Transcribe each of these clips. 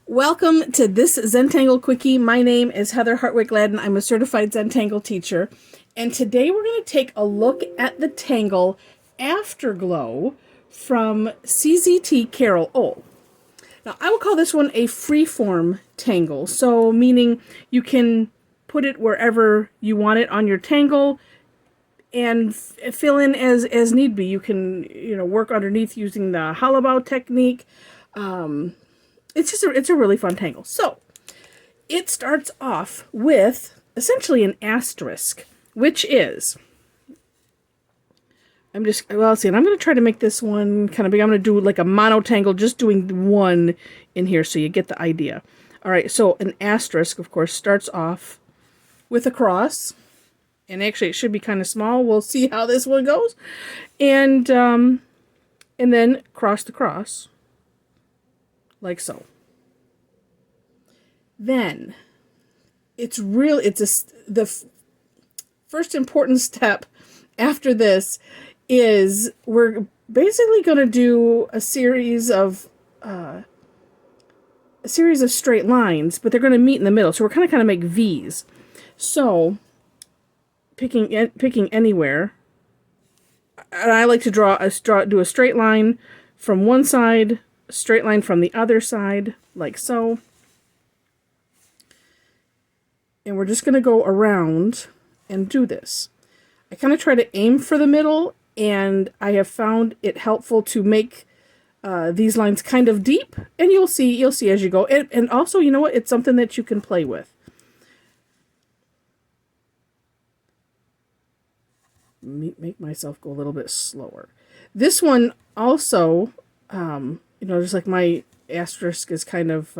Welcome to this Zentangle Quickie. My name is Heather Hartwick Gladden. I'm a Certified Zentangle Teacher. And today we're going to take a look at the Tangle Afterglo from CZT Carole Ohl. Now, I would call this one a freeform tangle. So, meaning you can put it wherever you want it on your tangle and fill in as need be. You can, work underneath using the hollowbow technique. It's a really fun tangle. So it starts off with essentially an asterisk, which is, I'm going to try to make this one kind of big. I'm going to do like a mono tangle, just doing one in here so you get the idea. All right, so an asterisk, of course, starts off with a cross, and actually it should be kind of small. We'll see how this one goes, and then cross to cross, like so. Then the first important step after this is we're basically going to do a series of straight lines, but they're going to meet in the middle. So we're kind of make V's. So picking anywhere, and I like to do a straight line from one side, a straight line from the other side, like so. And we're just going to go around and do this. I kind of try to aim for the middle, and I have found it helpful to make these lines kind of deep, and you'll see as you go. And also, you know what? It's something that you can play with. Make myself go a little bit slower. This one also, just like my asterisk is kind of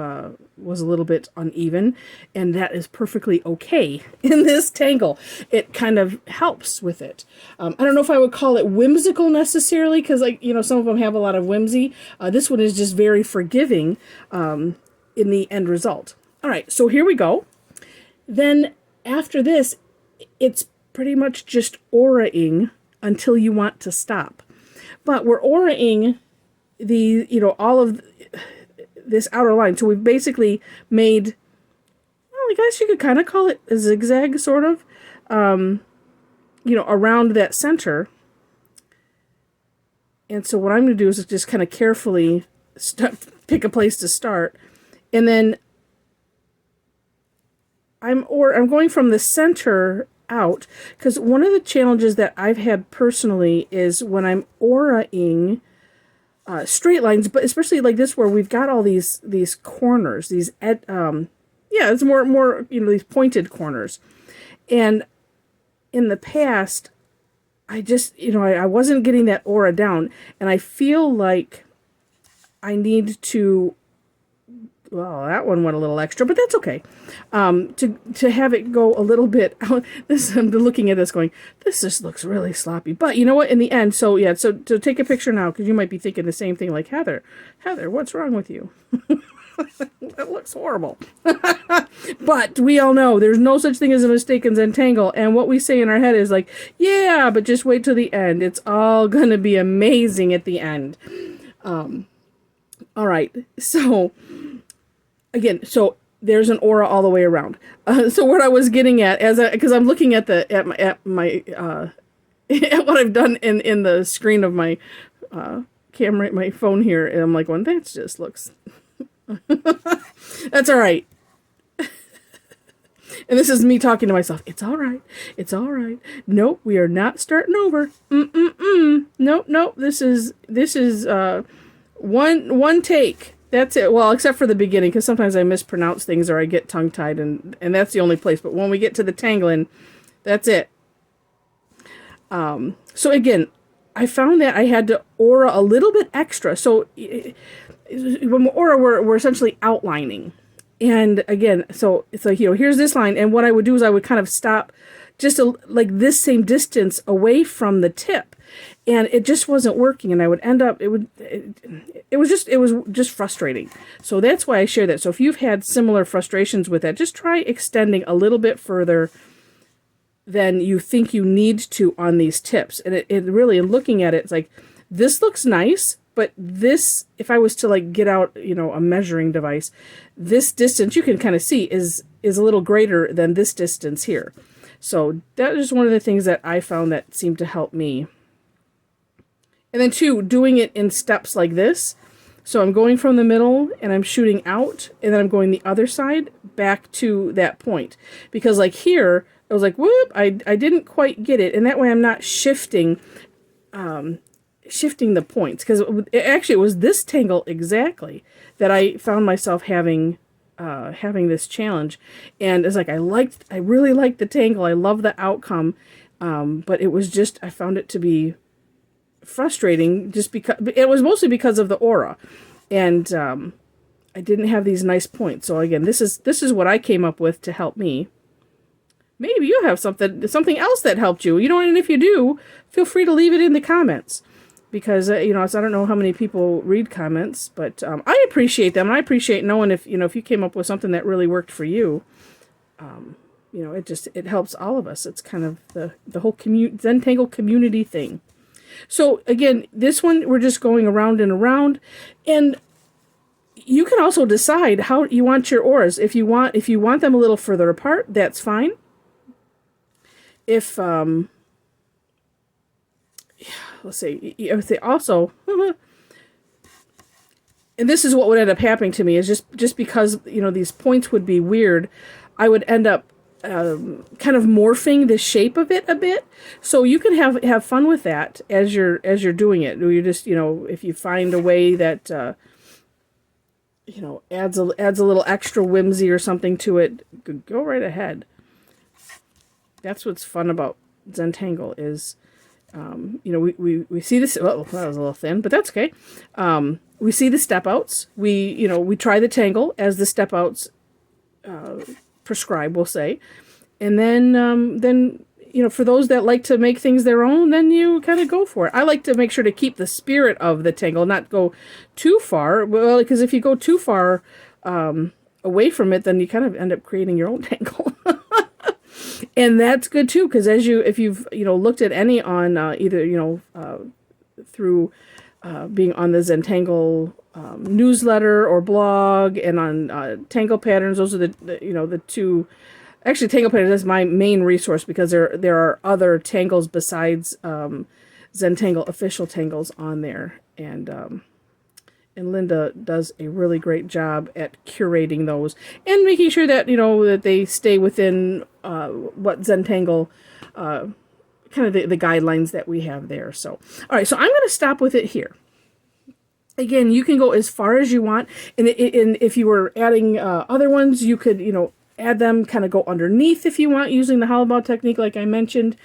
was a little bit uneven, and that is perfectly okay in this tangle. It kind of helps with it. I don't know if I would call it whimsical necessarily, because some of them have a lot of whimsy. This one is just very forgiving in the end result. All right, so here we go. Then after this, it's pretty much just aura-ing until you want to stop. But we're aura-ing all of this outer line. So we've basically made, I guess you could kind of call it a zigzag, sort of, around that center. And so what I'm going to do is just kind of carefully pick a place to start. And then I'm going from the center out, because one of the challenges that I've had personally is when I'm aura-ing straight lines, but especially like this where we've got all these corners, it's more these pointed corners. And in the past, I just I wasn't getting that aura down, and I feel like I need to. Well, that one went a little extra, but that's okay. To have it go a little bit. I'm looking at this going, this just looks really sloppy. But you know what? In the end, so take a picture now, because you might be thinking the same thing, like, Heather, what's wrong with you? That looks horrible. But we all know there's no such thing as a mistake in Zentangle, and what we say in our head is like, yeah, but just wait till the end. It's all gonna be amazing at the end. All right, so. Again, so there's an aura all the way around. So what I was getting at, because I'm looking at my at what I've done in the screen of my camera, my phone here, and I'm like, well, that just looks. That's all right. And this is me talking to myself. It's all right. It's all right. Nope, we are not starting over. Nope. This is one take. That's it. Well, except for the beginning, because sometimes I mispronounce things or I get tongue-tied, and that's the only place. But when we get to the tangling, that's it. So again, I found that I had to aura a little bit extra. So when we aura, we're essentially outlining. And again, so it's like, here's this line. And what I would do is I would kind of stop just like this same distance away from the tip. And it just wasn't working, and I would end up, it was just frustrating. So that's why I share that. So if you've had similar frustrations with that, just try extending a little bit further than you think you need to on these tips. And it really, in looking at it, it's like, this looks nice, but this, if I was to like get out, you know, a measuring device, this distance you can kind of see is a little greater than this distance here. So that is one of the things that I found that seemed to help me. And then two, doing it in steps like this. So I'm going from the middle and I'm shooting out, and then I'm going the other side back to that point. Because like here, I was like, whoop, I didn't quite get it. And that way I'm not shifting the points. Because it was this tangle exactly that I found myself having this challenge. And it's like, I really liked the tangle. I love the outcome. But it was just, I found it to be frustrating, just because it was mostly because of the aura, and I didn't have these nice points. So again, this is what I came up with to help me. Maybe you have something else that helped you, you know, and if you do, feel free to leave it in the comments, because you know, I don't know how many people read comments, but I appreciate them. I appreciate knowing if you came up with something that really worked for you. You know, it helps all of us. It's kind of the whole Zentangle community thing. So again, this one, we're just going around and around, and you can also decide how you want your auras. If you want them a little further apart, that's fine. If let's see, if they also, and this is what would end up happening to me, is just because, you know, these points would be weird, I would end up kind of morphing the shape of it a bit. So you can have fun with that as you're doing it. You just, you know, if you find a way that you know, adds a little extra whimsy or something to it, go right ahead. That's what's fun about Zentangle is, you know, we see this. Oh, that was a little thin, but that's okay. We see the step outs. We try the tangle as the step outs prescribe, we'll say, and then you know, for those that like to make things their own, then you kind of go for it. I like to make sure to keep the spirit of the tangle, not go too far. Well, because if you go too far away from it, then you kind of end up creating your own tangle. And that's good too, because if you've you know, looked at any on either, you know, through being on the Zentangle newsletter or blog, and on Tangle Patterns, those are the two. Actually, Tangle Patterns is my main resource, because there are other tangles besides Zentangle official tangles on there, and Linda does a really great job at curating those and making sure that, you know, that they stay within what Zentangle kind of the guidelines that we have there. So, all right, so I'm going to stop with it here. Again, you can go as far as you want, and if you were adding other ones, you could, you know, add them, kind of go underneath if you want, using the hollow bow technique like I mentioned.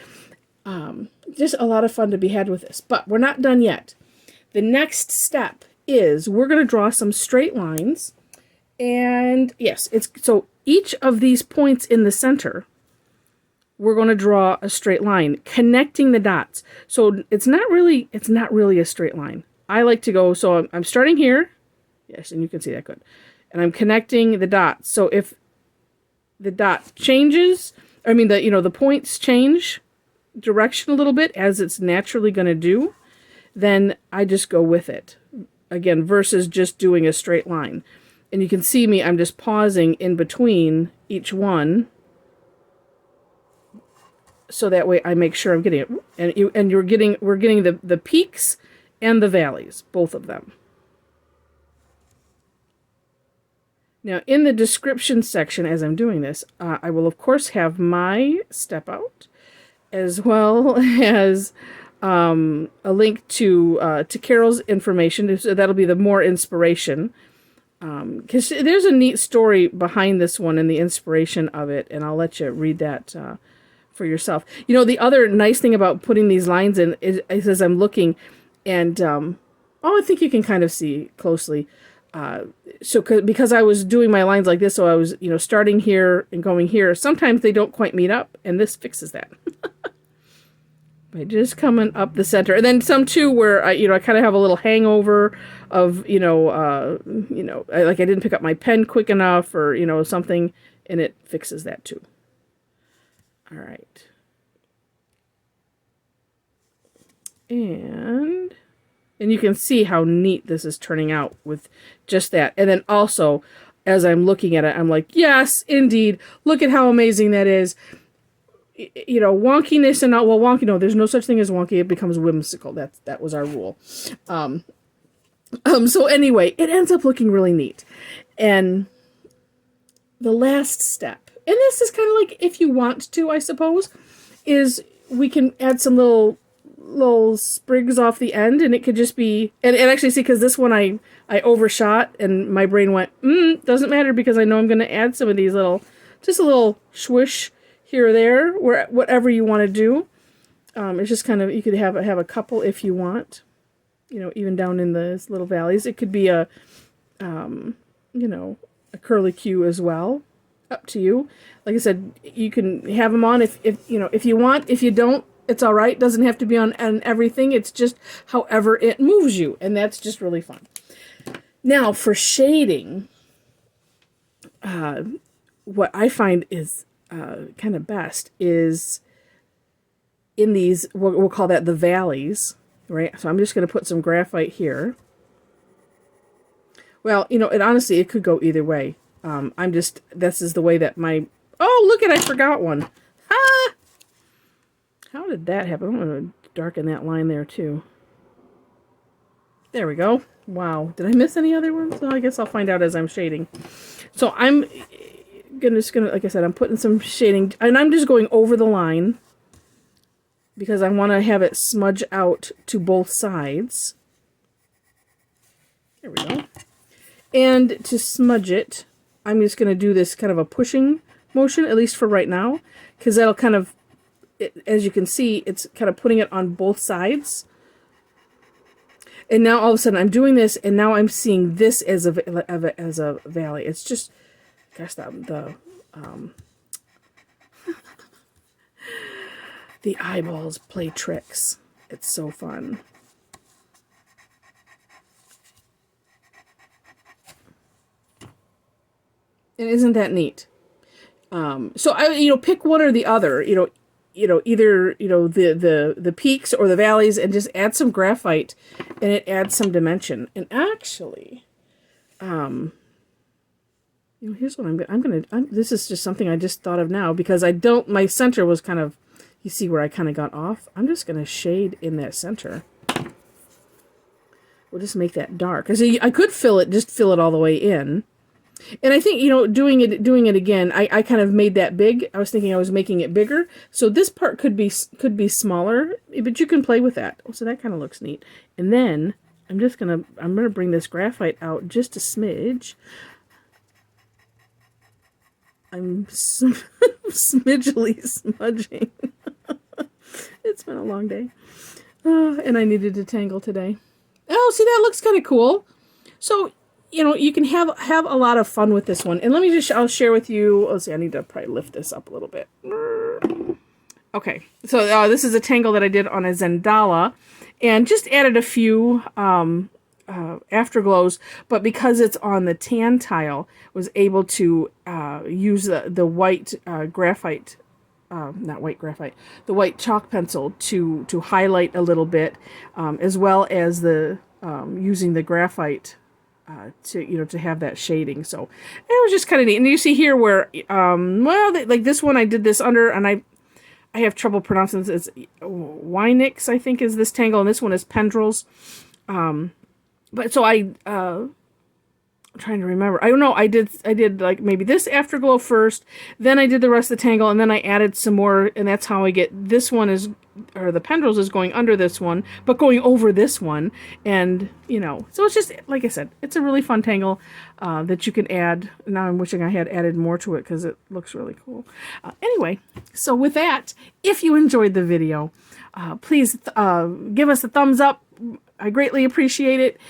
Just a lot of fun to be had with this, but we're not done yet. The next step is we're going to draw some straight lines, and yes, so each of these points in the center, we're going to draw a straight line connecting the dots. So it's not really a straight line. I like to go, so I'm starting here, yes, and you can see that good, and I'm connecting the dots. So if the dot changes, the points change direction a little bit, as it's naturally going to do, then I just go with it. Again, versus just doing a straight line. And you can see me, I'm just pausing in between each one, so that way I make sure I'm getting it. And we're getting the peaks and the valleys, both of them. Now, in the description section, as I'm doing this, I will, of course, have my step out, as well as a link to Carole's information. So that'll be the more inspiration. Because there's a neat story behind this one and the inspiration of it, and I'll let you read that for yourself. You know, the other nice thing about putting these lines in is as I'm looking, and I think you can kind of see closely. Because I was doing my lines like this, so I was, starting here and going here. Sometimes they don't quite meet up, and this fixes that. By just coming up the center, and then some too where I kind of have a little hangover of, like I didn't pick up my pen quick enough, or something, and it fixes that too. All right. And And you can see how neat this is turning out with just that. And then also, as I'm looking at it, I'm like, yes, indeed. Look at how amazing that is. You know, wonkiness and not, well, wonky, no, there's no such thing as wonky. It becomes whimsical. That was our rule. So anyway, it ends up looking really neat. And the last step, and this is kind of like if you want to, I suppose, is we can add some little sprigs off the end, and it could just be, and actually see, because this one I overshot, and my brain went, doesn't matter, because I know I'm going to add some of these just a little swish here or there, where whatever you want to do. It's just kind of, you could have a couple if you want, you know, even down in the little valleys. It could be a, you know, a curly Q as well, up to you. Like I said, you can have them on if you know, if you want. If you don't, it's all right. Doesn't have to be on everything. It's just however it moves you, and that's just really fun. Now for shading, what I find is kind of best is in these, we'll call that the valleys, right? So I'm just going to put some graphite here. Well, you know, it honestly, it could go either way. This is the way that oh, look I forgot one. Ah! How did that happen? I'm going to darken that line there too. There we go. Wow. Did I miss any other ones? Well, I guess I'll find out as I'm shading. So I'm just gonna, like I said, I'm putting some shading, and I'm just going over the line because I want to have it smudge out to both sides. There we go. And to smudge it, I'm just going to do this kind of a pushing motion, at least for right now, because that'll kind of, as you can see, it's kind of putting it on both sides. And now all of a sudden I'm doing this, and now I'm seeing this as a valley. It's just, gosh, the eyeballs play tricks. It's so fun. And isn't that neat? So I, you know, pick one or the other. You know, either, you know, the peaks or the valleys, and just add some graphite, and it adds some dimension. And actually, you know, here's what this is just something I just thought of now, because my center was kind of, you see where I kind of got off? I'm just going to shade in that center. We'll just make that dark. I could fill it all the way in. And I think, you know, doing it again, I kind of made that big. I was thinking I was making it bigger. So this part could be smaller, but you can play with that. So that kind of looks neat. And then I'm going to bring this graphite out just a smidge. I'm smidgely smudging. It's been a long day. And I needed to tangle today. Oh, see, that looks kind of cool. So, you know, you can have a lot of fun with this one. And I'll share with you, let's see, I need to probably lift this up a little bit. Okay, so this is a tangle that I did on a Zendala, and just added a few Afterglows, but because it's on the tan tile, was able to use the white graphite, not white graphite, the white chalk pencil to highlight a little bit, as well as the using the graphite to have that shading. So it was just kind of neat. And you see here where like this one I did this under, and I have trouble pronouncing this. It's Wynix, I think, is this tangle, and this one is Pendrils. But so I'm trying to remember. I don't know. I did like maybe this Afterglow first, then I did the rest of the tangle, and then I added some more, and that's how I get this one or the Pendrils is going under this one, but going over this one, and you know, so it's just, like I said, it's a really fun tangle that you can add. Now I'm wishing I had added more to it because it looks really cool. Anyway, so with that, if you enjoyed the video, please give us a thumbs up. I greatly appreciate it.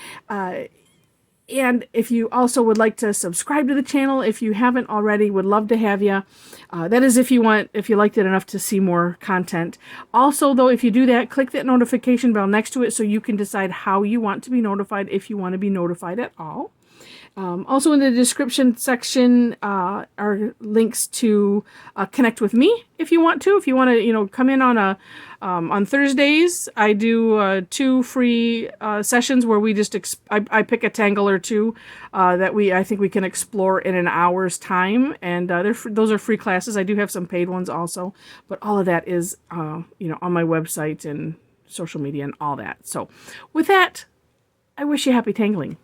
And if you also would like to subscribe to the channel, if you haven't already, would love to have you. That is if you liked it enough to see more content. Also, though, if you do that, click that notification bell next to it so you can decide how you want to be notified, if you want to be notified at all. Also in the description section are links to connect with me if you want to. If you want to, come in on Thursdays, I do 2 free sessions where we just I pick a tangle or two that I think we can explore in an hour's time, and those are free classes. I do have some paid ones also, but all of that is on my website and social media and all that. So with that, I wish you happy tangling.